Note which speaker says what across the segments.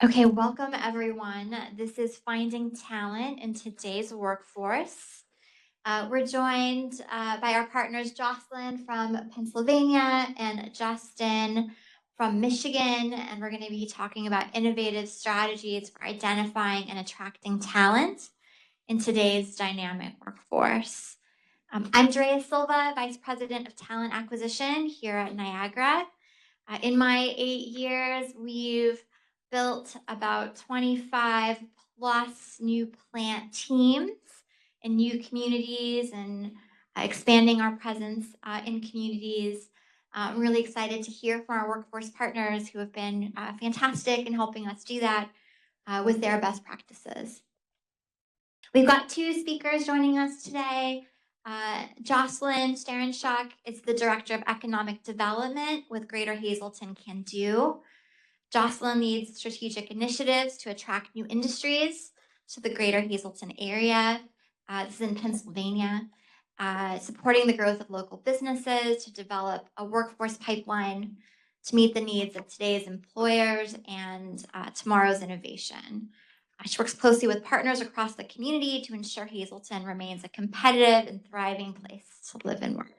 Speaker 1: Okay, welcome everyone. This is Finding Talent in Today's Workforce. We're joined by our partners Jocelyn from Pennsylvania and Justin from Michigan, and we're going to be talking about innovative strategies for identifying and attracting talent in today's dynamic workforce. I'm Drea Silva, Vice President of Talent Acquisition here at Niagara. In my 8 years, we've built about 25 plus new plant teams in new communities and expanding our presence in communities. I'm really excited to hear from our workforce partners who have been fantastic in helping us do that with their best practices. We've got two speakers joining us today. Jocelyn Sterenchock is the Director of Economic Development with Greater Hazleton Can Do. Jocelyn leads strategic initiatives to attract new industries to the Greater Hazleton area. This is in Pennsylvania, supporting the growth of local businesses to develop a workforce pipeline to meet the needs of today's employers and tomorrow's innovation. She works closely with partners across the community to ensure Hazleton remains a competitive and thriving place to live and work.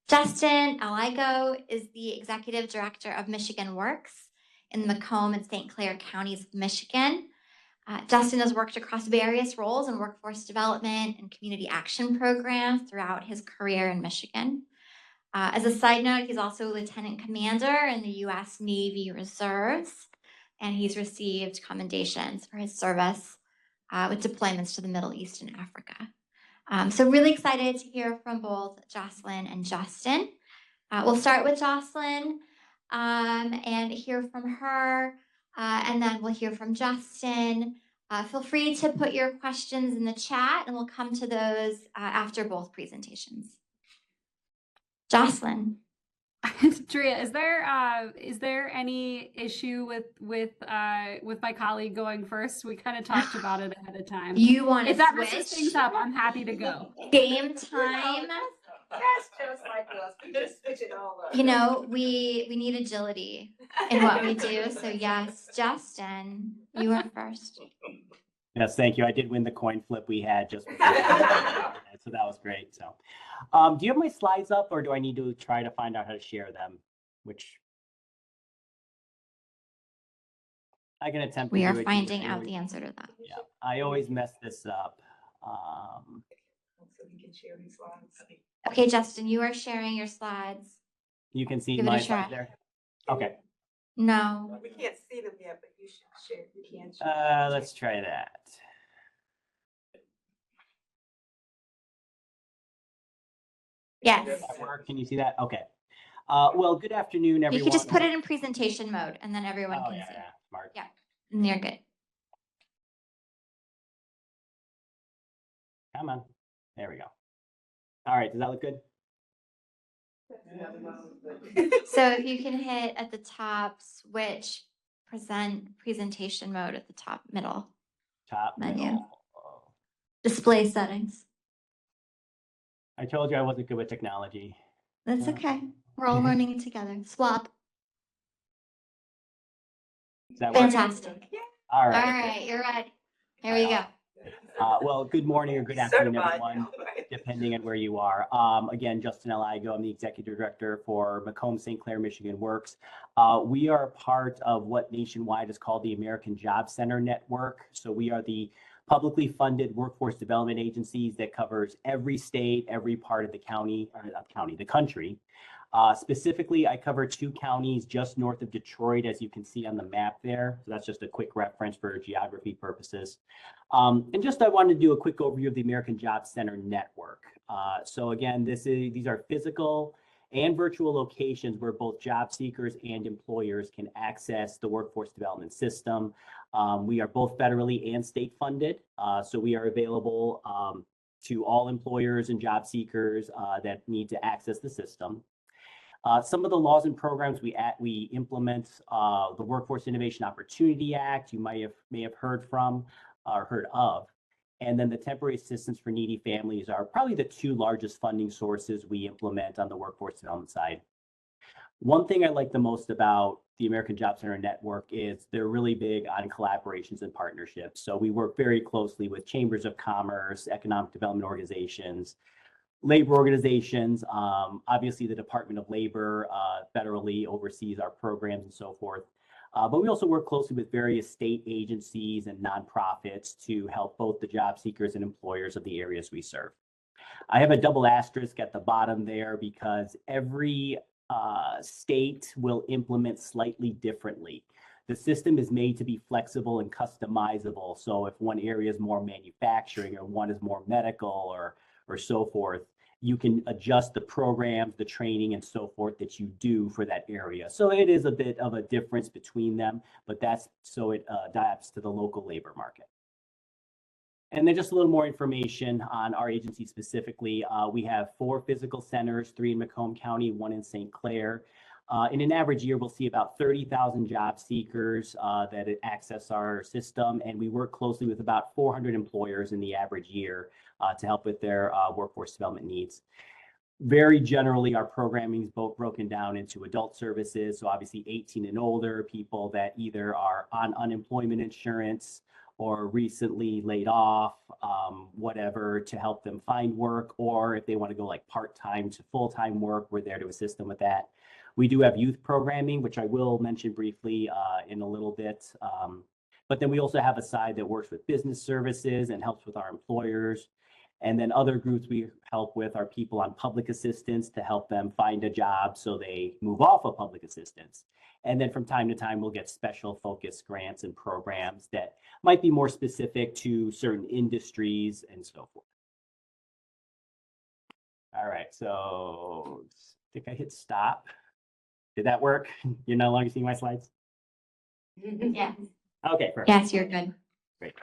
Speaker 1: Justin Al-Igoe is the Executive Director of Michigan Works in the Macomb and St. Clair counties of Michigan. Justin has worked across various roles in workforce development and community action programs throughout his career in Michigan. As a side note, he's also a lieutenant commander in the U.S. Navy Reserves, and he's received commendations for his service with deployments to the Middle East and Africa. So really excited to hear from both Jocelyn and Justin. We'll start with Jocelyn and hear from her, and then we'll hear from Justin. Feel free to put your questions in the chat, and we'll come to those after both presentations. Jocelyn.
Speaker 2: Drea, is there any issue with my colleague going first? We kind of talked about it ahead of time.
Speaker 1: You want to
Speaker 2: If that messes things up, I'm happy to go.
Speaker 1: Game time.
Speaker 3: That's just like us. We just switch it all up.
Speaker 1: You know, we need agility in what we do. So yes, Justin, you are first.
Speaker 4: Yes, thank you. I did win the coin flip we had just before. So that was great. So, do you have my slides up, or do I need to try to find out how to share them? Which I can attempt.
Speaker 1: We
Speaker 4: to
Speaker 1: are
Speaker 4: do it
Speaker 1: finding out the answer to that.
Speaker 4: Yeah, I always mess this up.
Speaker 3: So we can share these slides.
Speaker 1: Okay, Justin, you are sharing your slides.
Speaker 4: You can see
Speaker 1: Give it
Speaker 4: my
Speaker 1: a try.
Speaker 4: slides there. Okay.
Speaker 1: No.
Speaker 3: We can't see them yet, but you should share. We can share.
Speaker 4: Let's try that.
Speaker 1: Yes.
Speaker 4: Does that work? Can you see that? Okay. Well, good afternoon, everyone.
Speaker 1: You could just put it in presentation mode, and then everyone can see.
Speaker 4: Yeah, smart.
Speaker 1: Yeah, and you're good.
Speaker 4: Come on. There we go. All right. Does that look good?
Speaker 1: So if you can hit at the top, switch presentation mode at the top middle.
Speaker 4: Top
Speaker 1: menu.
Speaker 4: middle.
Speaker 1: Display settings.
Speaker 4: I told you I wasn't good with technology.
Speaker 1: That's okay. We're all learning it together. Swap.
Speaker 4: Does that work?
Speaker 1: Fantastic.
Speaker 4: All
Speaker 1: All
Speaker 4: right.
Speaker 1: right, you're ready. Here we go.
Speaker 4: Well, good morning or good afternoon,
Speaker 3: Certified.
Speaker 4: everyone, depending on where you are. Again, Justin Al-Igoe, I'm the Executive Director for Macomb St. Clair Michigan Works. We are part of what nationwide is called the American Job Center Network. So we are the publicly funded workforce development agencies that covers every state, every part of the the country. Specifically, I cover 2 counties just north of Detroit, as you can see on the map there. So that's just a quick reference for geography purposes. And just I wanted to do a quick overview of the American Job Center Network. So again, these are physical and virtual locations where both job seekers and employers can access the workforce development system. We are both federally and state funded. So we are available to all employers and job seekers that need to access the system. Some of the laws and programs we implement, the Workforce Innovation Opportunity Act, you may have heard from or heard of, and then the temporary assistance for needy families are probably the 2 largest funding sources we implement on the workforce development side. One thing I like the most about the American Job Center Network is they're really big on collaborations and partnerships. So we work very closely with chambers of commerce, economic development organizations, labor organizations. Obviously, the Department of Labor federally oversees our programs and so forth. But we also work closely with various state agencies and nonprofits to help both the job seekers and employers of the areas we serve. I have a double asterisk at the bottom there because every state will implement slightly differently. The system is made to be flexible and customizable. So if one area is more manufacturing or one is more medical or so forth, you can adjust the programs, the training, and so forth that you do for that area. So it is a bit of a difference between them, but that's so it adapts to the local labor market. And then just a little more information on our agency specifically. We have 4 physical centers, 3 in Macomb County, 1 in St. Clair. In an average year, we'll see about 30,000 job seekers that access our system, and we work closely with about 400 employers in the average year to help with their workforce development needs. Very generally, our programming is both broken down into adult services, so obviously 18 and older, people that either are on unemployment insurance or recently laid off, whatever, to help them find work, or if they want to go like part-time to full-time work, we're there to assist them with that. We do have youth programming, which I will mention briefly in a little bit. But then we also have a side that works with business services and helps with our employers. And then other groups we help with are people on public assistance to help them find a job so they move off of public assistance. And then from time to time, we'll get special focus grants and programs that might be more specific to certain industries and so forth. All right, so I think I hit stop. Did that work? You're no longer seeing my slides?
Speaker 1: Yes.
Speaker 4: Okay, perfect.
Speaker 1: Yes, you're good.
Speaker 4: Great.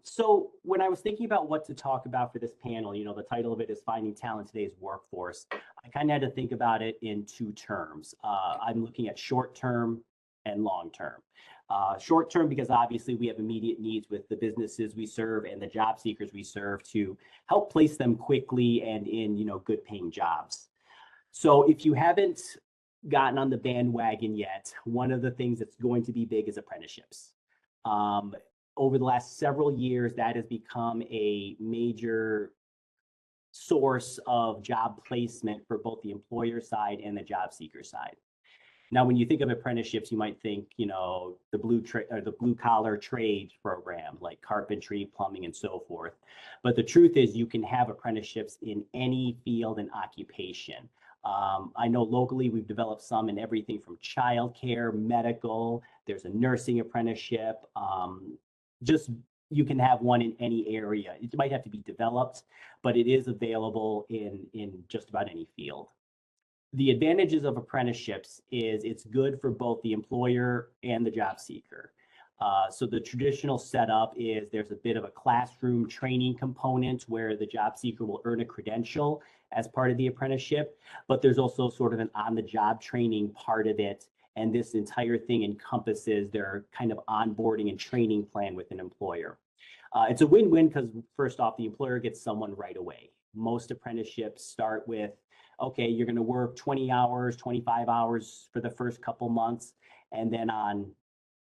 Speaker 4: So when I was thinking about what to talk about for this panel, you know, the title of it is Finding Talent in Today's Workforce. I kind of had to think about it in 2 terms. I'm looking at short term and long term. Short term, because obviously we have immediate needs with the businesses we serve and the job seekers we serve to help place them quickly and in, you know, good paying jobs. So if you haven't gotten on the bandwagon yet, one of the things that's going to be big is apprenticeships. Over the last several years, that has become a major source of job placement for both the employer side and the job seeker side. Now, when you think of apprenticeships, you might think, you know, the blue collar trades program like carpentry, plumbing, and so forth. But the truth is, you can have apprenticeships in any field and occupation. I know locally we've developed some in everything from childcare, medical. There's a nursing apprenticeship. Just you can have one in any area. It might have to be developed, but it is available in just about any field. The advantages of apprenticeships is it's good for both the employer and the job seeker. So the traditional setup is there's a bit of a classroom training component where the job seeker will earn a credential as part of the apprenticeship, but there's also sort of an on-the-job training part of it. And this entire thing encompasses their kind of onboarding and training plan with an employer. It's a win-win because first off, the employer gets someone right away. Most apprenticeships start with, okay, you're going to work 20 hours, 25 hours for the first couple months. And then on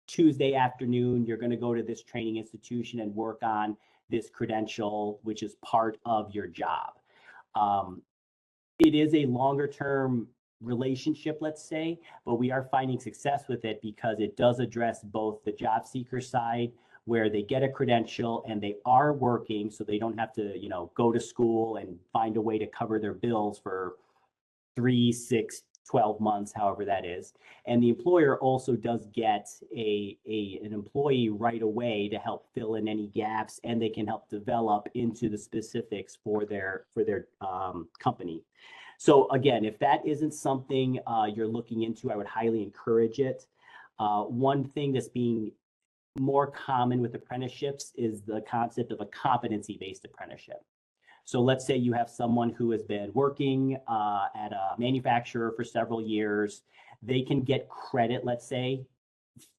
Speaker 4: Tuesday afternoon, you're going to go to this training institution and work on this credential, which is part of your job. It is a longer term relationship, let's say, but we are finding success with it because it does address both the job seeker side where they get a credential and they are working so they don't have to, you know, go to school and find a way to cover their bills for 3, 6, 12 months, however that is. And the employer also does get an employee right away to help fill in any gaps, and they can help develop into the specifics for their company. So again, if that isn't something you're looking into, I would highly encourage it. One thing that's being more common with apprenticeships is the concept of a competency-based apprenticeship. So let's say you have someone who has been working at a manufacturer for several years. They can get credit, let's say,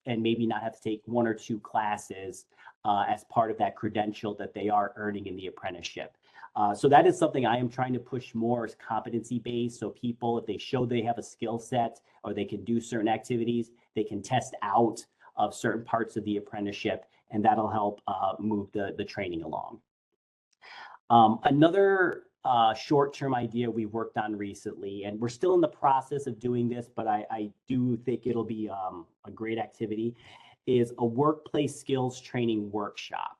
Speaker 4: and maybe not have to take 1 or 2 classes as part of that credential that they are earning in the apprenticeship. So that is something I am trying to push more as competency-based. So people, if they show they have a skill set or they can do certain activities, they can test out of certain parts of the apprenticeship, and that'll help move the training along. Another short-term idea we worked on recently, and we're still in the process of doing this, but I do think it'll be a great activity, is a workplace skills training workshop.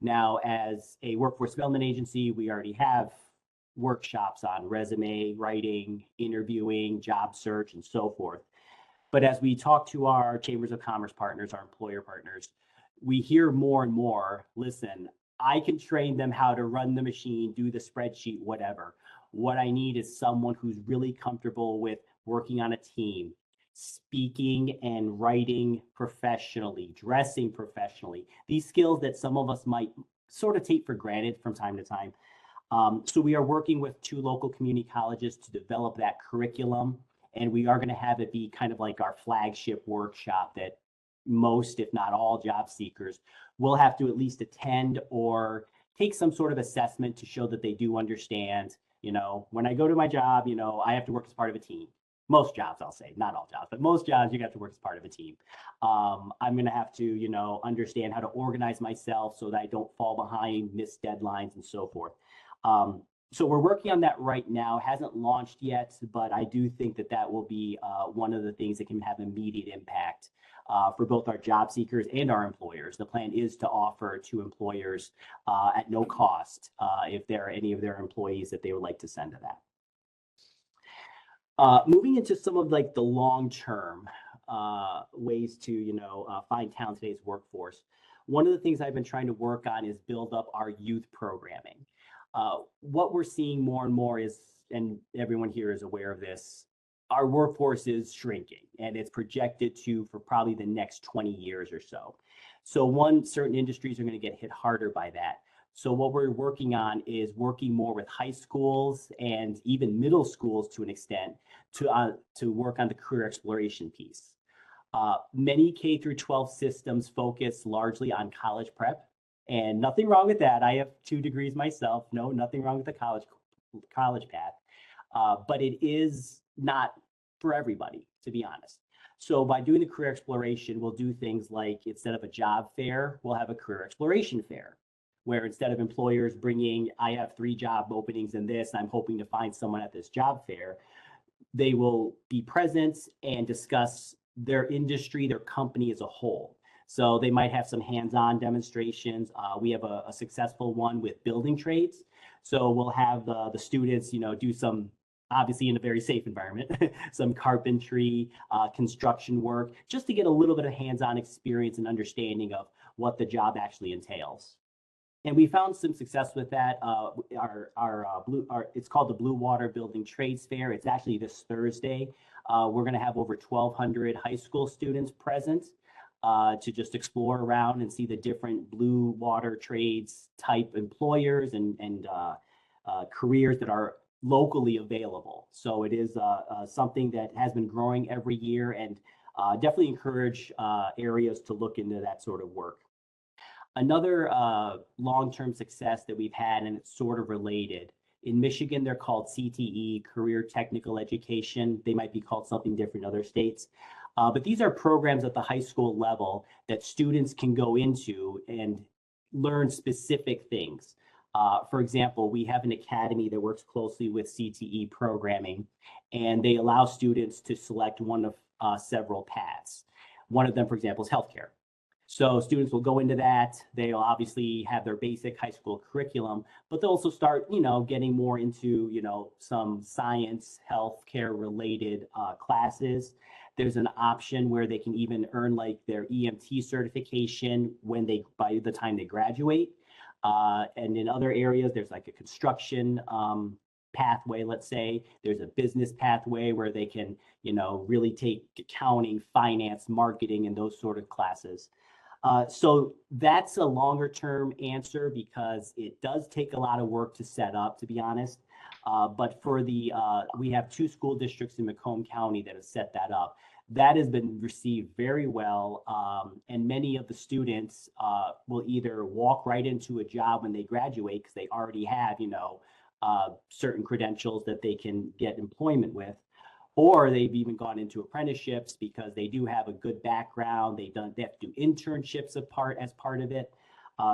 Speaker 4: Now, as a workforce development agency, we already have workshops on resume writing, interviewing, job search, and so forth. But as we talk to our chambers of commerce partners, our employer partners, we hear more and more, listen, I can train them how to run the machine, do the spreadsheet, whatever. What I need is someone who's really comfortable with working on a team, speaking and writing professionally, dressing professionally, these skills that some of us might sort of take for granted from time to time. So we are working with 2 local community colleges to develop that curriculum, and we are going to have it be kind of like our flagship workshop that most, if not all, job seekers will have to at least attend or take some sort of assessment to show that they do understand, when I go to my job, I have to work as part of a team. Most jobs, I'll say, not all jobs, but most jobs, you have to work as part of a team. I'm going to have to, understand how to organize myself so that I don't fall behind, miss deadlines, and so forth. So we're working on that right now. Hasn't launched yet, but I do think that will be one of the things that can have immediate impact for both our job seekers and our employers. The plan is to offer to employers at no cost if there are any of their employees that they would like to send to that. Moving into some of the long-term ways to, find talent in today's workforce. One of the things I've been trying to work on is build up our youth programming. What we're seeing more and more is, and everyone here is aware of this, our workforce is shrinking, and it's projected to for probably the next 20 years or so. So certain industries are going to get hit harder by that. So what we're working on is working more with high schools and even middle schools to an extent to work on the career exploration piece. Many K through 12 systems focus largely on college prep, and nothing wrong with that. I have 2 degrees myself. No, nothing wrong with the college path, but it is not for everybody, to be honest. So by doing the career exploration, we'll do things like, instead of a job fair, we'll have a career exploration fair, where instead of employers bringing, I have 3 job openings in this, I'm hoping to find someone at this job fair, they will be present and discuss their industry, their company as a whole. So they might have some hands-on demonstrations. We have a successful one with building trades. So we'll have the students, do some, obviously in a very safe environment, some carpentry, construction work, just to get a little bit of hands-on experience and understanding of what the job actually entails. And we found some success with that. It's called the Blue Water Building Trades Fair. It's actually this Thursday. We're going to have over 1,200 high school students present to just explore around and see the different blue water trades type employers and careers that are locally available. So it is something that has been growing every year, and definitely encourage areas to look into that sort of work. Another long-term success that we've had, and it's sort of related, in Michigan, they're called CTE, Career Technical Education. They might be called something different in other states. But these are programs at the high school level that students can go into and learn specific things. For example, we have an academy that works closely with CTE programming, and they allow students to select one of several paths. One of them, for example, is healthcare. So students will go into that. They'll obviously have their basic high school curriculum, but they'll also start, getting more into, some science, healthcare related classes. There's an option where they can even earn their EMT certification by the time they graduate. And in other areas, there's a construction pathway, let's say. There's a business pathway where they can, really take accounting, finance, marketing, and those sort of classes. So that's a longer term answer because it does take a lot of work to set up, to be honest. But for we have 2 school districts in Macomb County that have set that up. That has been received very well, and many of the students will either walk right into a job when they graduate because they already have, certain credentials that they can get employment with, or they've even gone into apprenticeships because they do have a good background. They have to do internships as part of it.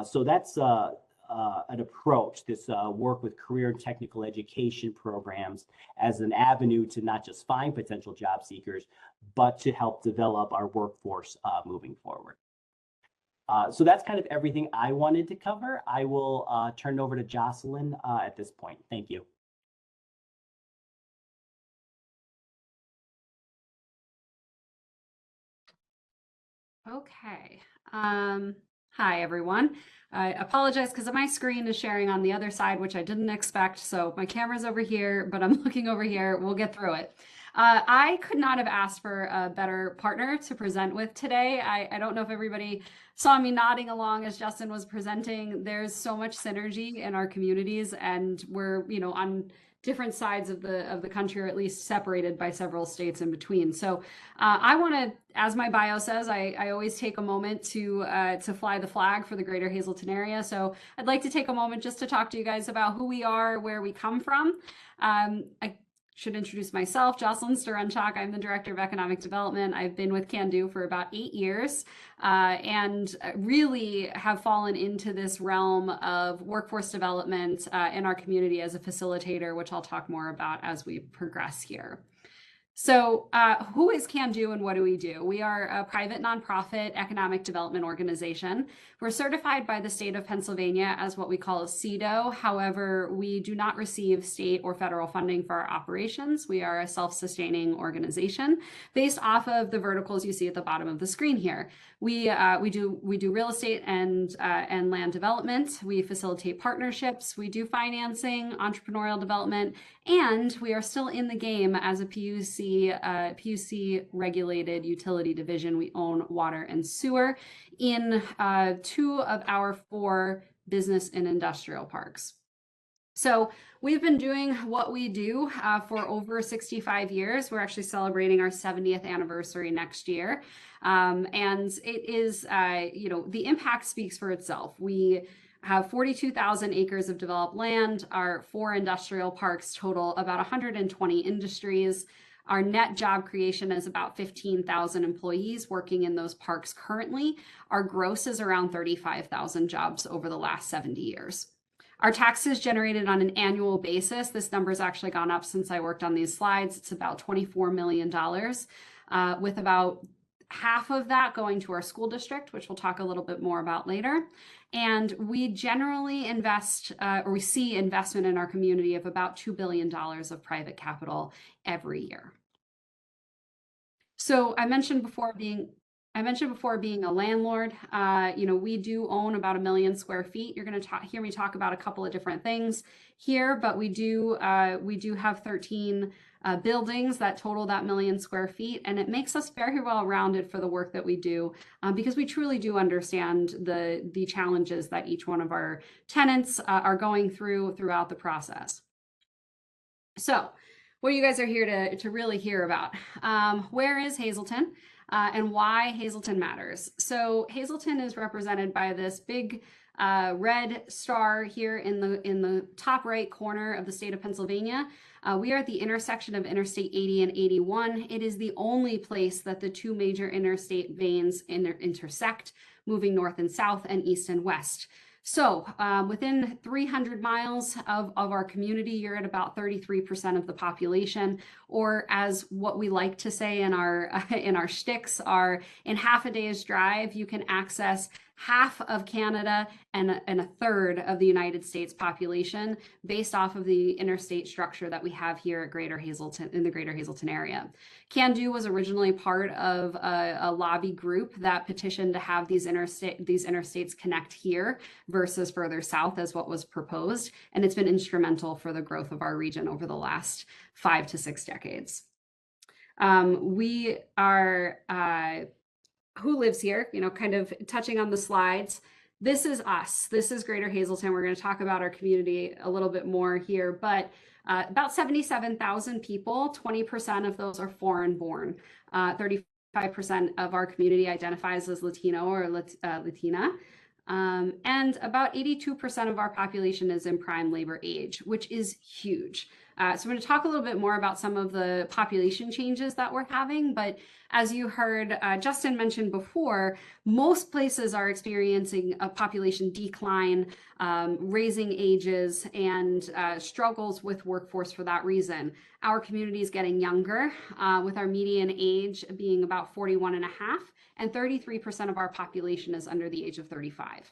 Speaker 4: So that's an approach, this work with career and technical education programs as an avenue to not just find potential job seekers, but to help develop our workforce moving forward. So that's kind of everything I wanted to cover. I will turn it over to Jocelyn at this point. Thank you.
Speaker 2: Okay. Hi, everyone. I apologize because my screen is sharing on the other side, which I didn't expect. So my camera's over here, but I'm looking over here. We'll get through it. I could not have asked for a better partner to present with today. I don't know if everybody saw me nodding along as Justin was presenting. There's so much synergy in our communities, and we're, on different sides of the country, or at least separated by several states in between. So I want to, as my bio says, I always take a moment to fly the flag for the greater Hazleton area. So I'd like to take a moment just to talk to you guys about who we are, where we come from. I should introduce myself, Jocelyn Sterenchock. I'm the Director of Economic Development. I've been with Can Do for about 8 years and really have fallen into this realm of workforce development in our community as a facilitator, which I'll talk more about as we progress here. So who is Can Do and what do we do? We are a private nonprofit economic development organization. We're certified by the state of Pennsylvania as what we call a CEDO. However, we do not receive state or federal funding for our operations. We are a self-sustaining organization based off of the verticals you see at the bottom of the screen here. We do real estate and land development. We facilitate partnerships. We do financing, entrepreneurial development, and we are still in the game as a PUC regulated utility division. We own water and sewer in 2 of our 4 business and industrial parks. So we've been doing what we do for over 65 years. We're actually celebrating our 70th anniversary next year. And it is, the impact speaks for itself. We have 42,000 acres of developed land. Our 4 industrial parks total about 120 industries. Our net job creation is about 15,000 employees working in those parks currently. Our gross is around 35,000 jobs over the last 70 years. Our taxes generated on an annual basis, this number's actually gone up since I worked on these slides. It's about $24 million, with about half of that going to our school district, which we'll talk a little bit more about later. And we generally invest, or we see investment in our community of about $2 billion of private capital every year. So I mentioned before being a landlord. We do own about 1 million square feet. You're going to hear me talk about a couple of different things here, but we do have 13 buildings that total that 1 million square feet, and it makes us very well rounded for the work that we do because we truly do understand the challenges that each one of our tenants are going throughout the process. So what you guys are here to really hear about. Where is Hazleton? And why Hazleton matters. So Hazleton is represented by this big red star here in the top right corner of the state of Pennsylvania. We are at the intersection of Interstate 80 and 81. It is the only place that the 2 major interstate veins intersect, moving north and south and east and west. So within 300 miles of our community, you're at about 33% of the population, or as what we like to say in our shticks are, in half a day's drive, you can access half of Canada and a third of the United States population based off of the interstate structure that we have here at Greater Hazleton, in the Greater Hazleton area. Can Do was originally part of a lobby group that petitioned to have these interstates connect here versus further south as what was proposed, and it's been instrumental for the growth of our region over the last 5 to 6 decades. We are who lives here, kind of touching on the slides. This is us. This is Greater Hazleton. We're going to talk about our community a little bit more here, but about 77,000 people, 20% of those are foreign born. 35% of our community identifies as Latino or Latina. And about 82% of our population is in prime labor age, which is huge. So I'm going to talk a little bit more about some of the population changes that we're having. But as you heard Justin mention before, most places are experiencing a population decline, raising ages, and struggles with workforce for that reason. Our community is getting younger, with our median age being about 41 and a half, and 33% of our population is under the age of 35.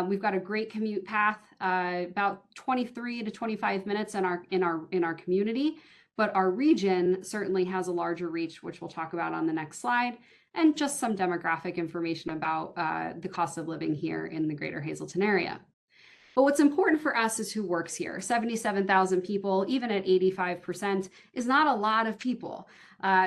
Speaker 2: We've got a great commute path, about 23 to 25 minutes in our community, but our region certainly has a larger reach, which we'll talk about on the next slide, and just some demographic information about the cost of living here in the greater Hazleton area. But what's important for us is who works here. 77,000 people, even at 85%, is not a lot of people.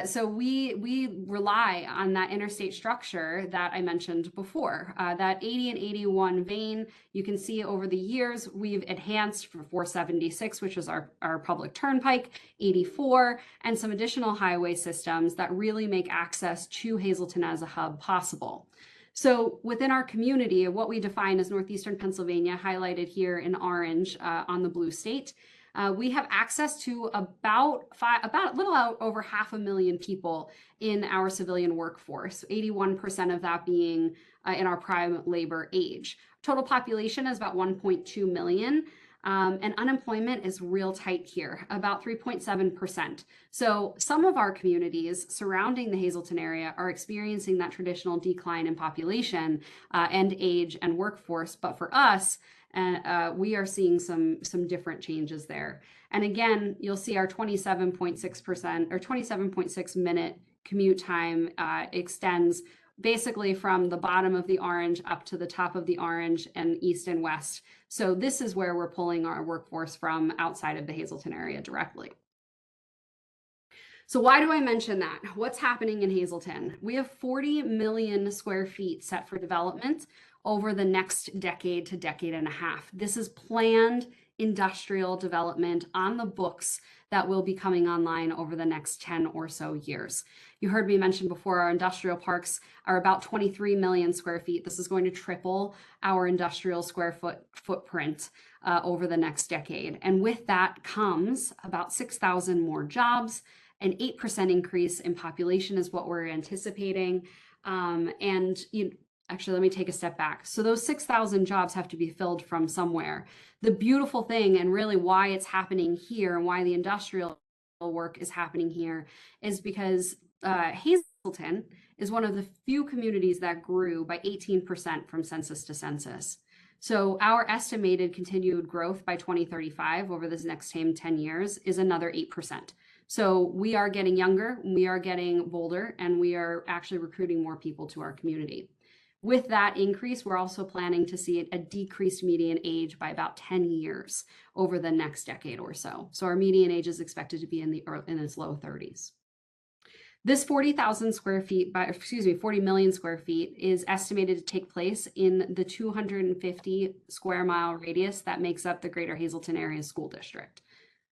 Speaker 2: So we rely on that interstate structure that I mentioned before. That 80 and 81 vein, you can see over the years, we've enhanced for 476, which is our public turnpike, 84, and some additional highway systems that really make access to Hazleton as a hub possible. So within our community, what we define as Northeastern Pennsylvania, highlighted here in orange on the blue state, we have access to about a little over 500,000 people in our civilian workforce, 81% of that being in our prime labor age. Total population is about 1.2 million. And unemployment is real tight here, about 3.7%. So some of our communities surrounding the Hazleton area are experiencing that traditional decline in population and age and workforce. But for us, we are seeing some different changes there. And again, you'll see our 27.6% or 27.6 minute commute time extends basically from the bottom of the orange up to the top of the orange and east and west. So this is where we're pulling our workforce from outside of the Hazleton area directly. So why do I mention that? What's happening in Hazleton? We have 40 million square feet set for development over the next decade to decade and a half. This is planned industrial development on the books that will be coming online over the next 10 or so years. You heard me mention before, our industrial parks are about 23 million square feet. This is going to triple our industrial square footprint over the next decade. And with that comes about 6,000 more jobs. An 8% increase in population is what we're anticipating. Actually, let me take a step back. So those 6,000 jobs have to be filled from somewhere. The beautiful thing, and really why it's happening here and why the industrial work is happening here, is because Hazleton is one of the few communities that grew by 18% from census to census. So our estimated continued growth by 2035 over this next 10 years is another 8%. So we are getting younger, we are getting bolder, and we are actually recruiting more people to our community. With that increase, we're also planning to see a decreased median age by about 10 years over the next decade or so. So our median age is expected to be in its low 30s. This 40,000 square feet, 40 million square feet is estimated to take place in the 250 square mile radius that makes up the Greater Hazleton Area School District,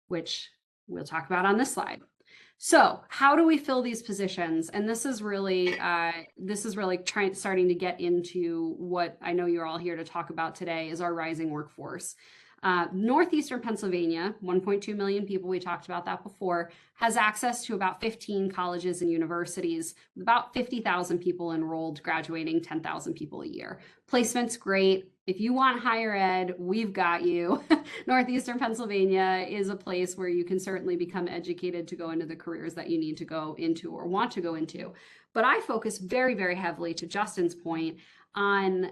Speaker 2: which we'll talk about on this slide. So how do we fill these positions? And this is really starting to get into what I know you're all here to talk about today, is our rising workforce. Northeastern Pennsylvania, 1.2 million people, we talked about that before, has access to about 15 colleges and universities, with about 50,000 people enrolled, graduating 10,000 people a year. Placement's great. If you want higher ed, we've got you. Northeastern Pennsylvania is a place where you can certainly become educated to go into the careers that you need to go into or want to go into. But I focus very, very heavily, to Justin's point, on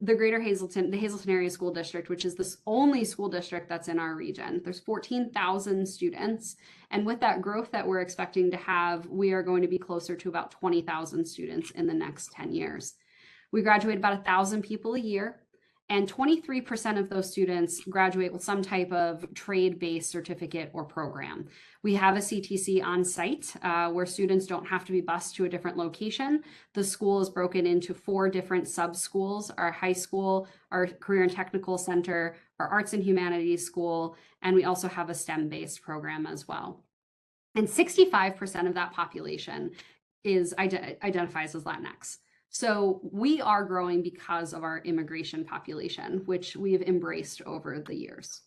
Speaker 2: the Greater Hazleton, the Hazleton Area School District, which is the only school district that's in our region. There's 14,000 students. And with that growth that we're expecting to have, we are going to be closer to about 20,000 students in the next 10 years. We graduate about 1,000 people a year, and 23% of those students graduate with some type of trade-based certificate or program. We have a CTC on site where students don't have to be bused to a different location. The school is broken into 4 different sub-schools: our high school, our career and technical center, our arts and humanities school, and we also have a STEM-based program as well. And 65% of that population identifies as Latinx. So we are growing because of our immigration population, which we've embraced over the years.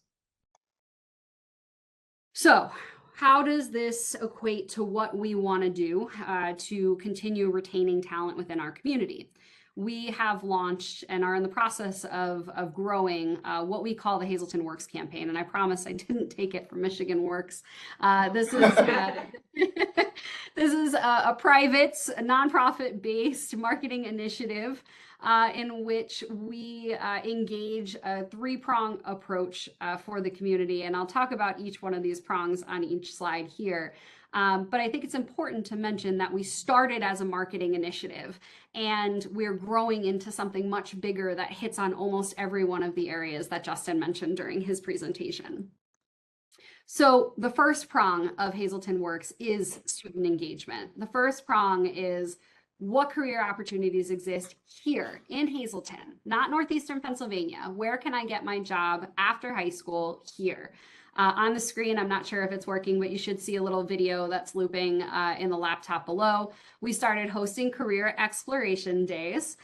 Speaker 2: So how does this equate to what we want to do to continue retaining talent within our community? We have launched and are in the process of growing what we call the Hazleton Works campaign. And I promise I didn't take it from Michigan Works. This is this is a private, nonprofit-based marketing initiative in which we engage a three-prong approach for the community. And I'll talk about each one of these prongs on each slide here. But I think it's important to mention that we started as a marketing initiative and we're growing into something much bigger that hits on almost every one of the areas that Justin mentioned during his presentation. So the first prong of Hazleton Works is student engagement. The first prong is what career opportunities exist here in Hazleton, not Northeastern Pennsylvania. Where can I get my job after high school here? On the screen, I'm not sure if it's working, but you should see a little video that's looping in the laptop below. We started hosting career exploration days.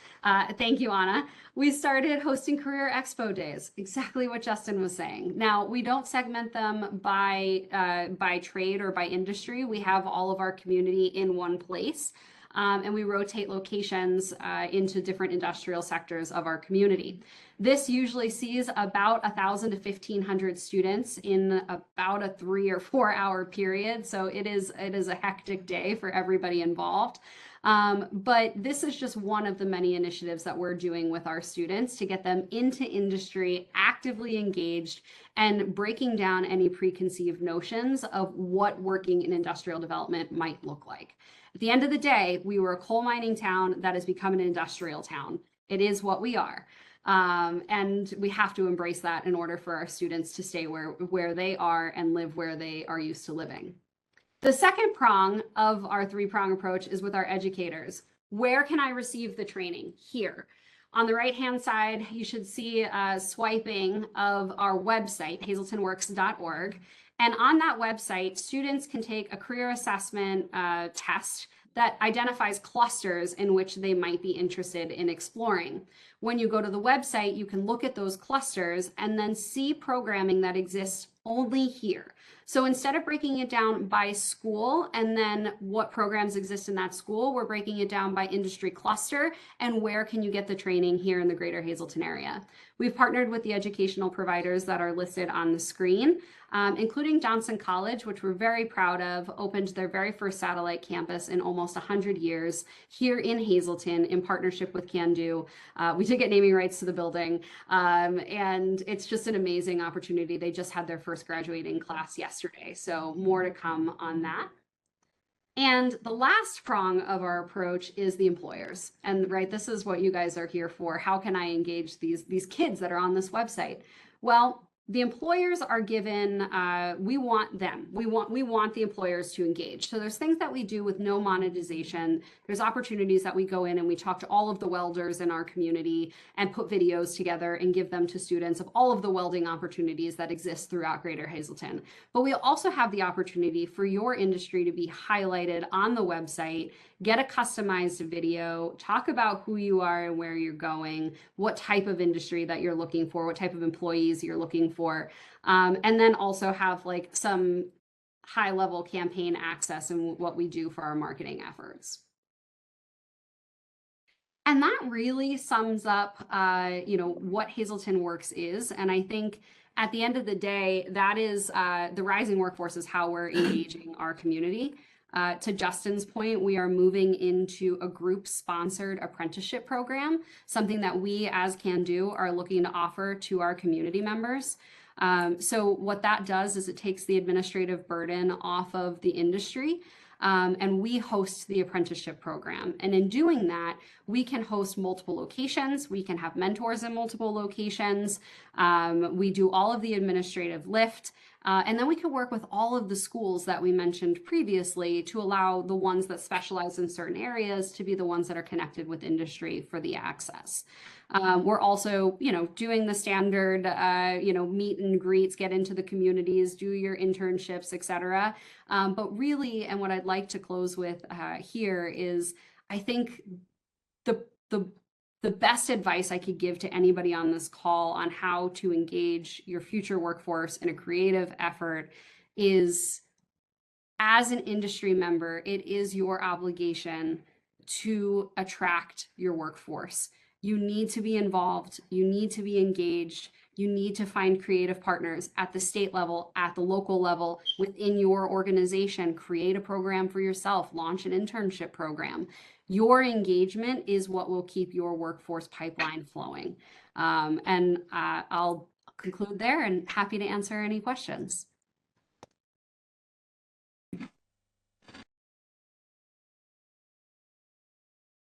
Speaker 2: Thank you, Anna. We started hosting career expo days, exactly what Justin was saying. Now, we don't segment them by trade or by industry. We have all of our community in one place. And we rotate locations into different industrial sectors of our community. This usually sees about 1,000 to 1,500 students in about a 3 or 4 hour period. So it is a hectic day for everybody involved. But this is just one of the many initiatives that we're doing with our students to get them into industry, actively engaged, and breaking down any preconceived notions of what working in industrial development might look like. At the end of the day, we were a coal mining town that has become an industrial town. It is what we are. And we have to embrace that in order for our students to stay where they are and live where they are used to living. The second prong of our three-prong approach is with our educators. Where can I receive the training? Here. On the right-hand side, you should see swiping of our website, hazletonworks.org. And on that website, students can take a career assessment test that identifies clusters in which they might be interested in exploring. When you go to the website, you can look at those clusters and then see programming that exists only here. So instead of breaking it down by school and then what programs exist in that school, we're breaking it down by industry cluster and where can you get the training here in the greater Hazleton area. We've partnered with the educational providers that are listed on the screen, including Johnson College, which we're very proud of, opened their very first satellite campus in almost 100 years here in Hazleton in partnership with Can Do. We did get naming rights to the building, and it's just an amazing opportunity. They just had their first graduating class yesterday, so more to come on that. And the last prong of our approach is the employers. And right, this is what you guys are here for. How can I engage these kids that are on this website? Well, the employers are given, we want them. We want the employers to engage. So there's things that we do with no monetization. There's opportunities that we go in and we talk to all of the welders in our community and put videos together and give them to students of all of the welding opportunities that exist throughout Greater Hazleton. But we also have the opportunity for your industry to be highlighted on the website, get a customized video, talk about who you are and where you're going, what type of industry that you're looking for, what type of employees you're looking for, and then also have like some high-level campaign access and what we do for our marketing efforts. And that really sums up, what Hazleton Works is. And I think at the end of the day, that is the rising workforce is how we're engaging our community. To Justin's point, we are moving into a group-sponsored apprenticeship program, something that we as Can Do are looking to offer to our community members. So what that does is it takes the administrative burden off of the industry, and we host the apprenticeship program. And in doing that, we can host multiple locations. We can have mentors in multiple locations. We do all of the administrative lift. And then we can work with all of the schools that we mentioned previously to allow the ones that specialize in certain areas to be the ones that are connected with industry for the access. We're also, doing the standard, meet and greets, get into the communities, do your internships, et cetera. But really, and what I'd like to close with here is, I think the best advice I could give to anybody on this call on how to engage your future workforce in a creative effort is, as an industry member, it is your obligation to attract your workforce. You need to be involved. You need to be engaged. You need to find creative partners at the state level, at the local level, within your organization. Create a program for yourself, launch an internship program. Your engagement is what will keep your workforce pipeline flowing. And I'll conclude there and happy to answer any questions.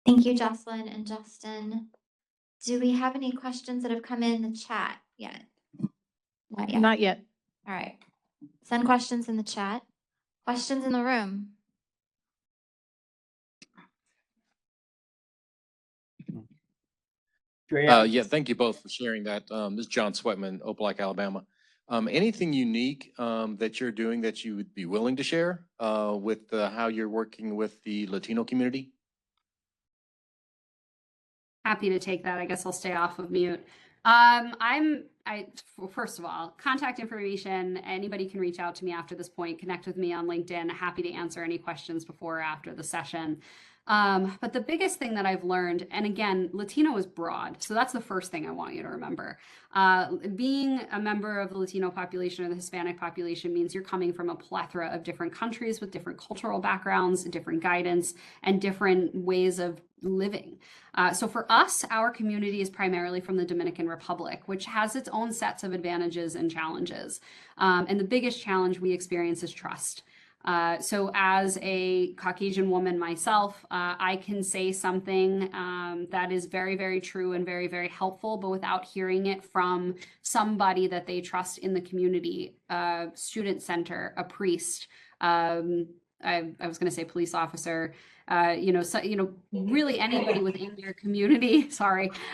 Speaker 1: Thank you, Jocelyn and Justin. Do we have any questions that have come in the chat yet? Not yet.
Speaker 3: Not yet.
Speaker 1: All right. Send questions in the chat. Questions in the room.
Speaker 4: Drea?
Speaker 5: Yeah, thank you both for sharing that. This is John Sweatman, Opelika, Alabama. Anything unique that you're doing that you would be willing to share with how you're working with the Latino community?
Speaker 2: Happy to take that. I guess I'll stay off of mute. First of all, contact information, anybody can reach out to me after this point, connect with me on LinkedIn. Happy to answer any questions before or after the session. But the biggest thing that I've learned, and again, Latino is broad, so that's the first thing I want you to remember. Being a member of the Latino population or the Hispanic population means you're coming from a plethora of different countries with different cultural backgrounds, different guidance, and different ways of living. So for us, our community is primarily from the Dominican Republic, which has its own sets of advantages and challenges. And the biggest challenge we experience is trust. So as a Caucasian woman myself, I can say something that is very, very true and very, very helpful, but without hearing it from somebody that they trust in the community, a student center, a priest, I was going to say police officer, really anybody within their community,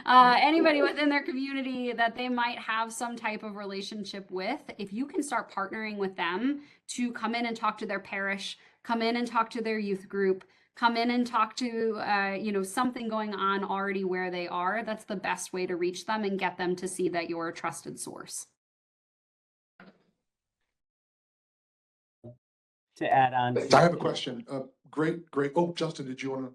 Speaker 2: anybody within their community that they might have some type of relationship with. If you can start partnering with them to come in and talk to their parish, come in and talk to their youth group, come in and talk to, something going on already where they are, that's the best way to reach them and get them to see that you're a trusted source.
Speaker 4: To add on.
Speaker 6: I have a question. Great. Oh, Justin, did you want to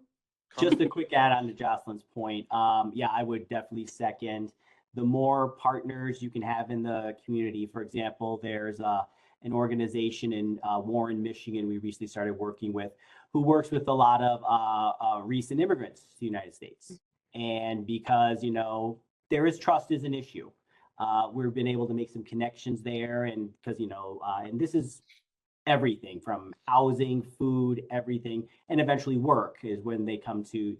Speaker 6: comment?
Speaker 4: Just a quick add on to Jocelyn's point. Yeah, I would definitely second. The more partners you can have in the community. For example, there's an organization in Warren, Michigan, we recently started working with, who works with a lot of recent immigrants to the United States. And because, there is trust is an issue. We've been able to make some connections there, and because, and this is everything from housing, food, everything, and eventually work is when they come to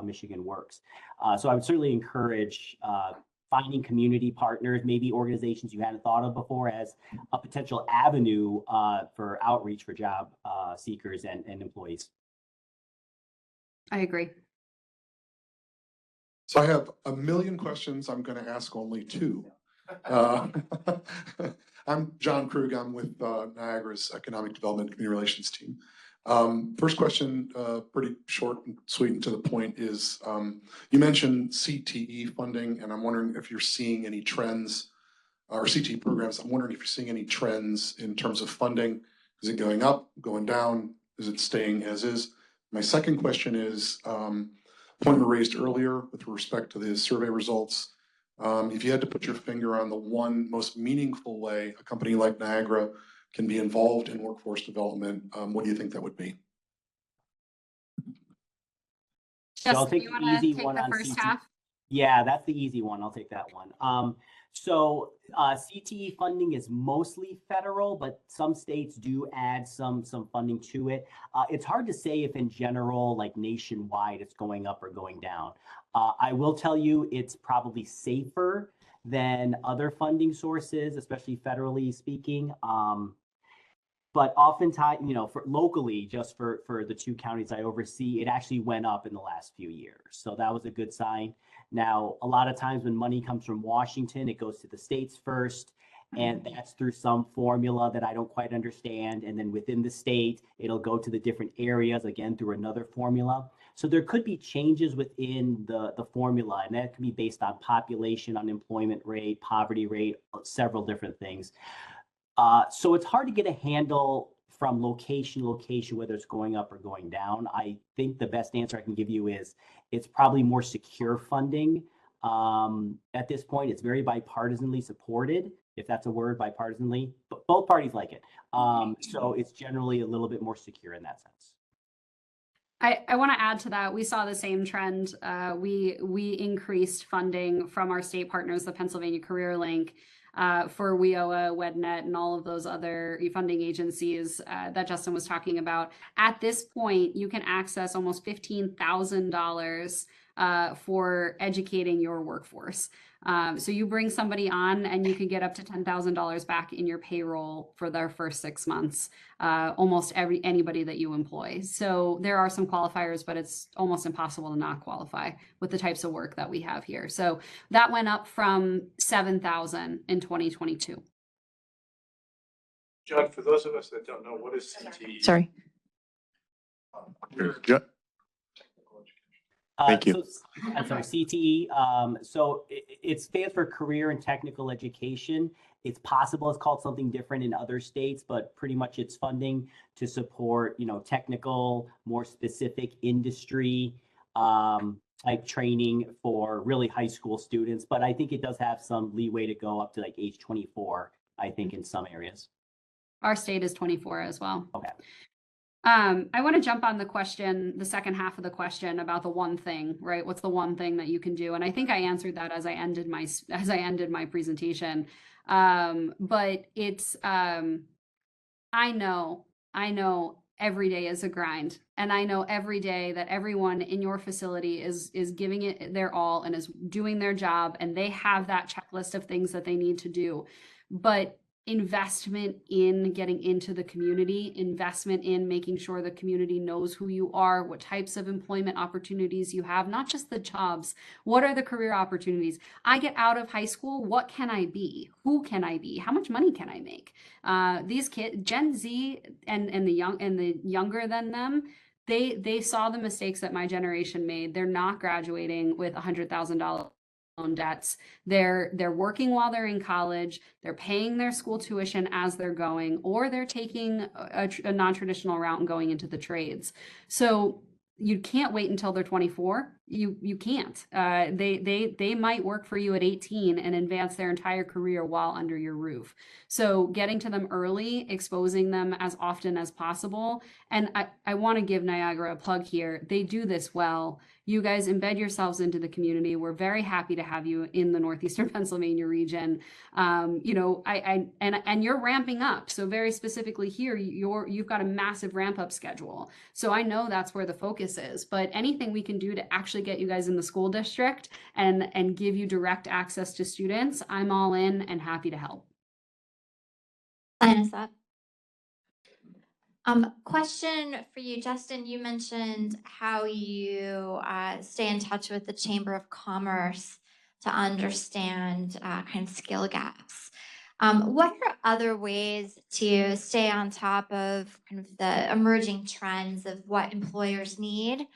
Speaker 4: Michigan Works. So I would certainly encourage finding community partners, maybe organizations you hadn't thought of before, as a potential avenue for outreach for job seekers and employees.
Speaker 2: I agree.
Speaker 6: So I have a million questions. I'm going to ask only two. I'm John Krug. I'm with Niagara's Economic Development and Community Relations team. First question, pretty short and sweet and to the point, is you mentioned CTE funding, and I'm wondering if you're seeing any trends, or CTE programs. I'm wondering if you're seeing any trends in terms of funding. Is it going up, going down? Is it staying as is? My second question is, point we raised earlier with respect to the survey results. If you had to put your finger on the one most meaningful way a company like Niagara can be involved in workforce development, what do you think that would be?
Speaker 4: So I'll take the easy one on
Speaker 2: first
Speaker 4: CTE.
Speaker 2: half.
Speaker 4: Yeah, that's the easy one. I'll take that one. So CTE funding is mostly federal, but some states do add some funding to it. It's hard to say if in general, like nationwide, it's going up or going down. I will tell you it's probably safer than other funding sources, especially federally speaking. But oftentimes, for locally, just for the two counties I oversee, it actually went up in the last few years. So that was a good sign. Now, a lot of times when money comes from Washington, it goes to the states first, and that's through some formula that I don't quite understand. And then within the state, it'll go to the different areas, again, through another formula. So there could be changes within the formula, and that could be based on population, unemployment rate, poverty rate, several different things. So it's hard to get a handle from location to location, whether it's going up or going down. I think the best answer I can give you is it's probably more secure funding. At this point, it's very bipartisanly supported, if that's a word, bipartisanly, but both parties like it. So it's generally a little bit more secure in that sense.
Speaker 2: I want to add to that. We saw the same trend. We increased funding from our state partners, the Pennsylvania Career Link, for WIOA, WEDNET, and all of those other funding agencies that Justin was talking about. At this point, you can access almost $15,000 for educating your workforce. So you bring somebody on and you can get up to $10,000 back in your payroll for their first 6 months, almost anybody that you employ. So there are some qualifiers, but it's almost impossible to not qualify with the types of work that we have here. So that went up from 7,000 in 2022.
Speaker 7: John, for those of us that don't know, what is CTE?
Speaker 3: Sorry.
Speaker 5: Thank you.
Speaker 4: So, I'm sorry, CTE. So it stands for Career and Technical Education. It's possible it's called something different in other states, but pretty much it's funding to support, technical, more specific industry type training for really high school students. But I think it does have some leeway to go up to like age 24, I think, in some areas.
Speaker 2: Our state is 24 as well.
Speaker 4: Okay.
Speaker 2: I want to jump on the question, the second half of the question about the one thing, right? What's the one thing that you can do? And I think I answered that as I ended my presentation. But it's, I know every day is a grind, and I know every day that everyone in your facility is giving it their all and is doing their job, and they have that checklist of things that they need to do. But investment in getting into the community, investment in making sure the community knows who you are, what types of employment opportunities you have, not just the jobs. What are the career opportunities? I get out of high school, what can I be? Who can I be? How much money can I make? These kids, Gen Z and the younger than them, they saw the mistakes that my generation made. They're not graduating with $100,000 loan debts. They're working while they're in college. They're paying their school tuition as they're going, or they're taking a non-traditional route and going into the trades. So you can't wait until they're 24. You can't. They might work for you at 18 and advance their entire career while under your roof. So getting to them early, exposing them as often as possible. And I want to give Niagara a plug here. They do this well. You guys embed yourselves into the community. We're very happy to have you in the northeastern Pennsylvania region. And you're ramping up. So very specifically here, you've got a massive ramp up schedule. So I know that's where the focus is. But anything we can do to actually get you guys in the school district and give you direct access to students, I'm all in and happy to help.
Speaker 1: Sign us up. Question for you, Justin. You mentioned how you stay in touch with the Chamber of Commerce to understand kind of skill gaps. What are other ways to stay on top of kind of the emerging trends of what employers need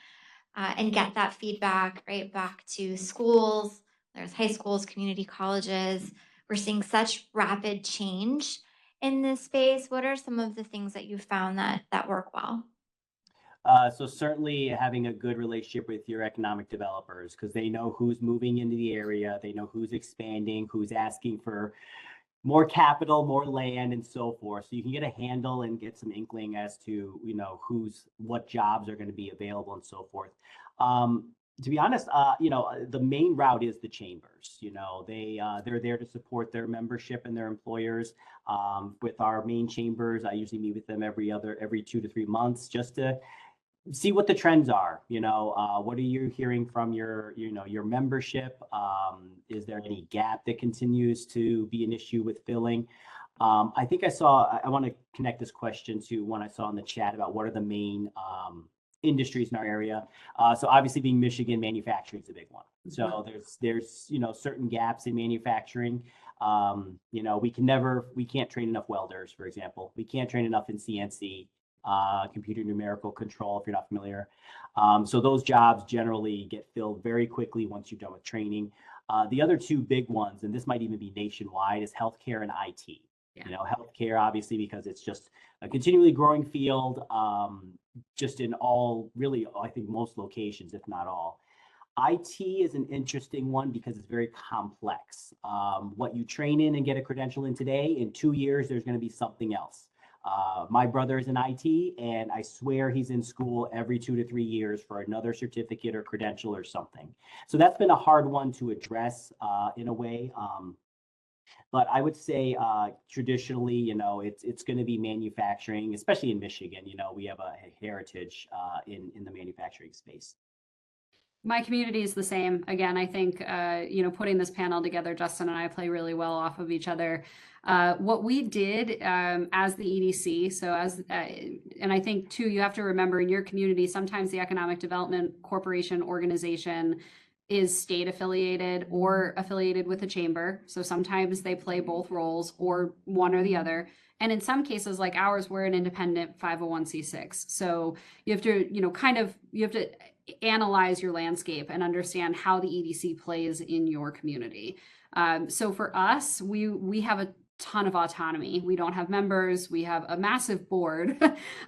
Speaker 1: and get that feedback right back to schools? There's high schools, community colleges. We're seeing such rapid change in this space. What are some of the things that you found that work well?
Speaker 4: So certainly having a good relationship with your economic developers, because they know who's moving into the area, they know who's expanding, who's asking for more capital, more land, and so forth. So you can get a handle and get some inkling as to what jobs are going to be available and so forth. To be honest, the main route is the chambers. They're there to support their membership and their employers. With our main chambers, I usually meet with them every 2 to 3 months just to see what the trends are. What are you hearing from your membership? Is there any gap that continues to be an issue with filling? I think I want to connect this question to one I saw in the chat about what are the main industries in our area. So obviously being Michigan, manufacturing is a big one. So there's certain gaps in manufacturing. We can't train enough welders, for example. We can't train enough in CNC, computer numerical control, if you're not familiar. So those jobs generally get filled very quickly once you're done with training. The other two big ones, and this might even be nationwide, is healthcare and IT.
Speaker 2: Yeah.
Speaker 4: Healthcare, obviously, because it's just a continually growing field, just in all, really, I think most locations, if not all. IT is an interesting one because it's very complex. What you train in and get a credential in today, in 2 years, there's going to be something else. My brother is in IT, and I swear he's in school every 2 to 3 years for another certificate or credential or something. So that's been a hard one to address in a way. But I would say traditionally, it's going to be manufacturing, especially in Michigan. We have a heritage in the manufacturing space.
Speaker 2: My community is the same. Again, I think, putting this panel together, Justin and I play really well off of each other. What we did as the EDC, and I think too, you have to remember in your community, sometimes the Economic Development Corporation organization is state affiliated or affiliated with a chamber. So sometimes they play both roles or one or the other. And in some cases like ours, we're an independent 501c6. So you have to, you have to analyze your landscape and understand how the EDC plays in your community. So for us, we have a ton of autonomy. We don't have members. We have a massive board,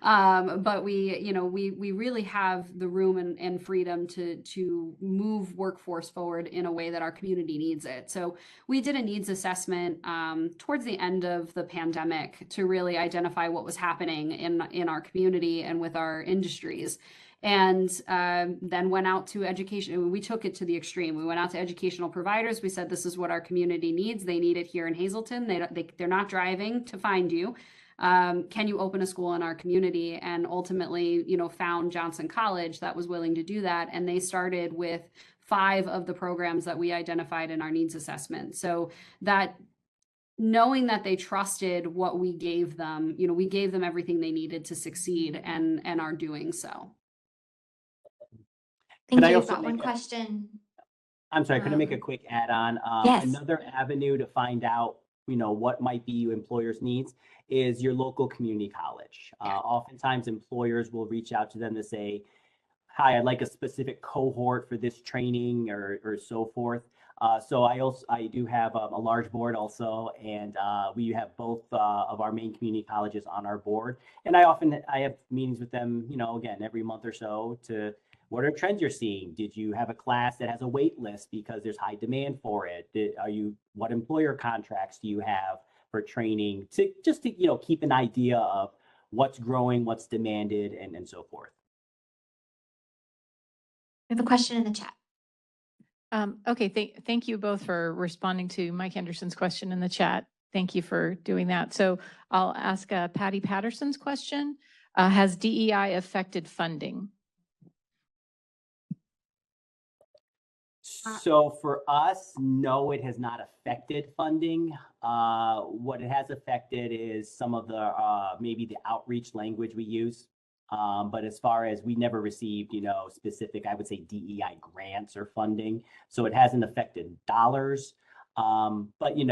Speaker 2: but we really have the room and freedom to move workforce forward in a way that our community needs it. So we did a needs assessment towards the end of the pandemic to really identify what was happening in our community and with our industries. And then went out to education. We took it to the extreme. We went out to educational providers. We said, this is what our community needs. They need it here in Hazleton. They're not driving to find you. Can you open a school in our community? And ultimately, found Johnson College that was willing to do that. And they started with 5 of the programs that we identified in our needs assessment. So that knowing that they trusted what we gave them, we gave them everything they needed to succeed and are doing so.
Speaker 1: Thank you. I've got one question.
Speaker 4: I'm sorry, can I make a quick add-on?
Speaker 1: Yes.
Speaker 4: Another avenue to find out, what might be your employer's needs is your local community college. Oftentimes employers will reach out to them to say, hi, I'd like a specific cohort for this training or so forth. So I do have a large board also, and we have both of our main community colleges on our board. And I have meetings with them, again, every month or so to what are trends you're seeing? Did you have a class that has a wait list because there's high demand for it? What employer contracts do you have for training to keep an idea of what's growing, what's demanded, and so forth.
Speaker 1: We have a question in the chat.
Speaker 8: Okay, thank you both for responding to Mike Henderson's question in the chat. Thank you for doing that. So I'll ask Patty Patterson's question. Has DEI affected funding?
Speaker 4: So for us, no, it has not affected funding. What it has affected is some of the maybe the outreach language we use. But as far as we never received, specific, I would say DEI grants or funding. So it hasn't affected dollars. But it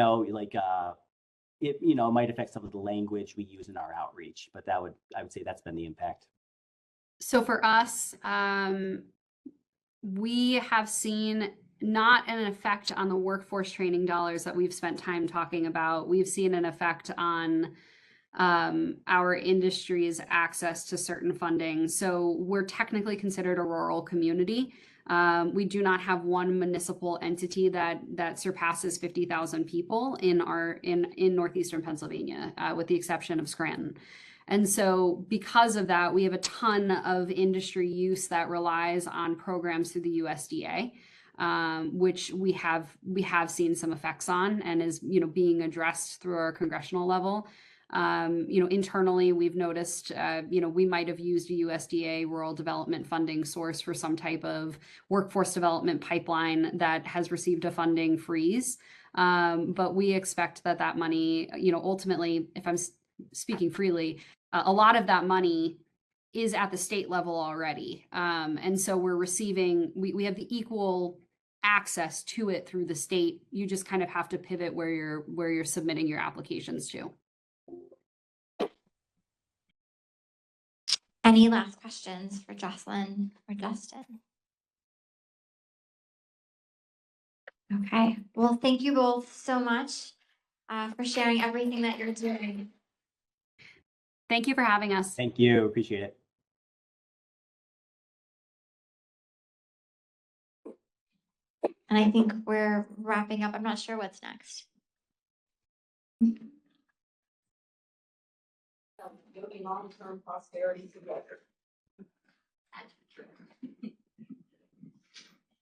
Speaker 4: might affect some of the language we use in our outreach. But I would say that's been the impact.
Speaker 2: So for us, we have seen not an effect on the workforce training dollars that we've spent time talking about. We've seen an effect on our industry's access to certain funding. So we're technically considered a rural community. We do not have one municipal entity that surpasses 50,000 people in northeastern Pennsylvania, with the exception of Scranton. And so because of that, we have a ton of industry use that relies on programs through the USDA, which we have seen some effects on and is being addressed through our congressional level. Internally, we've noticed, we might have used a USDA rural development funding source for some type of workforce development pipeline that has received a funding freeze. But we expect that money, ultimately, if I'm speaking freely, a lot of that money is at the state level already. And so we're receiving, we have the equal access to it through the state. You just kind of have to pivot where you're submitting your applications to.
Speaker 1: Any last questions for Jocelyn or Justin? Okay, well, thank you both so much for sharing everything that you're doing.
Speaker 2: Thank you for having us.
Speaker 4: Thank you. Appreciate it.
Speaker 1: And I think we're wrapping up. I'm not sure what's next.
Speaker 3: Building long-term prosperity together.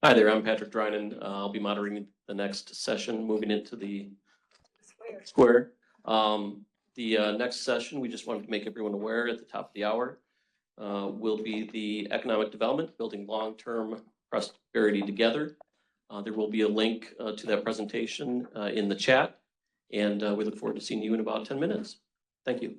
Speaker 9: Hi there, I'm Patrick Drynan. I'll be moderating the next session, moving into the square. The next session, we just wanted to make everyone aware at the top of the hour, will be the economic development, building long-term prosperity together. There will be a link to that presentation in the chat, and we look forward to seeing you in about 10 minutes. Thank you.